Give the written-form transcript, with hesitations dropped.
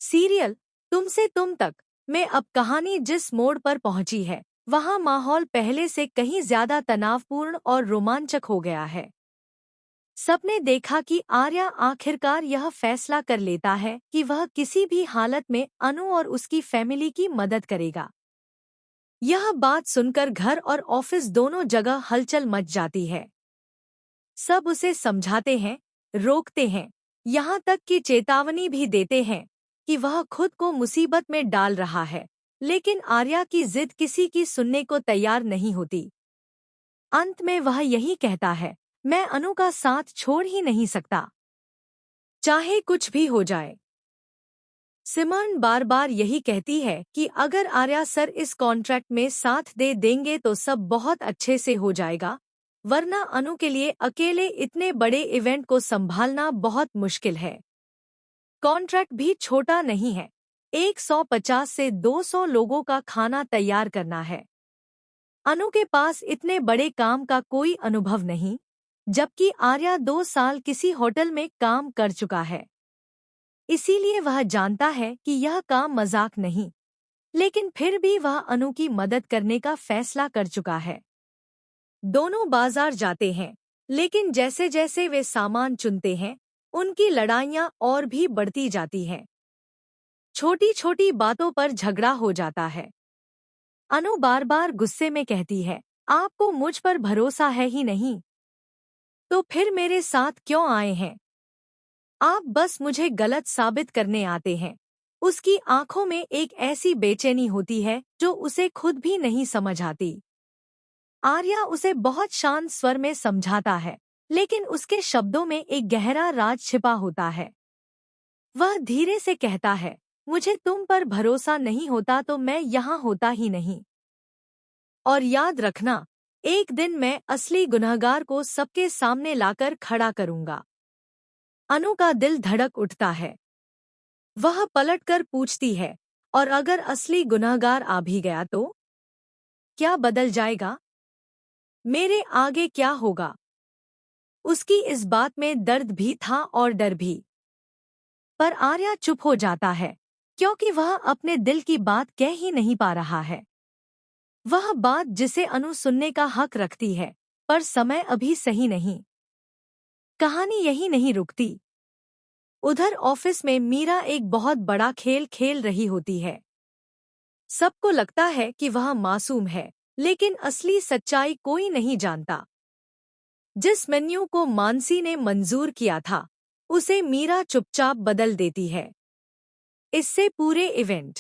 Serial तुमसे तुम तक में अब कहानी जिस मोड़ पर पहुंची है, वहां माहौल पहले से कहीं ज्यादा तनावपूर्ण और रोमांचक हो गया है। सबने देखा कि आर्या आखिरकार यह फैसला कर लेता है कि वह किसी भी हालत में अनु और उसकी फैमिली की मदद करेगा। यह बात सुनकर घर और ऑफिस दोनों जगह हलचल मच जाती है। सब उसे समझाते हैं, रोकते हैं, यहाँ तक कि चेतावनी भी देते हैं कि वह खुद को मुसीबत में डाल रहा है, लेकिन आर्या की जिद किसी की सुनने को तैयार नहीं होती। अंत में वह यही कहता है, मैं अनु का साथ छोड़ ही नहीं सकता, चाहे कुछ भी हो जाए। सिमरन बार बार यही कहती है कि अगर आर्या सर इस कॉन्ट्रैक्ट में साथ दे देंगे तो सब बहुत अच्छे से हो जाएगा, वरना अनु के लिए अकेले इतने बड़े इवेंट को संभालना बहुत मुश्किल है। कॉन्ट्रैक्ट भी छोटा नहीं है, 150 से 200 लोगों का खाना तैयार करना है। अनु के पास इतने बड़े काम का कोई अनुभव नहीं, जबकि आर्या 2 साल किसी होटल में काम कर चुका है। इसीलिए वह जानता है कि यह काम मजाक नहीं, लेकिन फिर भी वह अनु की मदद करने का फैसला कर चुका है। दोनों बाजार जाते हैं, लेकिन जैसे जैसे वे सामान चुनते हैं, उनकी लड़ाइयाँ और भी बढ़ती जाती हैं। छोटी छोटी बातों पर झगड़ा हो जाता है। अनु बार बार गुस्से में कहती है, आपको मुझ पर भरोसा है ही नहीं, तो फिर मेरे साथ क्यों आए हैं? आप बस मुझे गलत साबित करने आते हैं। उसकी आंखों में एक ऐसी बेचैनी होती है जो उसे खुद भी नहीं समझ आती। आर्या उसे बहुत शांत स्वर में समझाता है, लेकिन उसके शब्दों में एक गहरा राज छिपा होता है। वह धीरे से कहता है, मुझे तुम पर भरोसा नहीं होता तो मैं यहाँ होता ही नहीं। और याद रखना, एक दिन मैं असली गुनहगार को सबके सामने लाकर खड़ा करूंगा। अनु का दिल धड़क उठता है। वह पलटकर पूछती है, और अगर असली गुनहगार आ भी गया तो क्या बदल जाएगा? मेरे आगे क्या होगा? उसकी इस बात में दर्द भी था और डर भी। पर आर्या चुप हो जाता है, क्योंकि वह अपने दिल की बात कह ही नहीं पा रहा है। वह बात जिसे अनु सुनने का हक रखती है, पर समय अभी सही नहीं। कहानी यही नहीं रुकती। उधर ऑफिस में मीरा एक बहुत बड़ा खेल खेल रही होती है। सबको लगता है कि वह मासूम है, लेकिन असली सच्चाई कोई नहीं जानता। जिस मेन्यू को मानसी ने मंजूर किया था, उसे मीरा चुपचाप बदल देती है। इससे पूरे इवेंट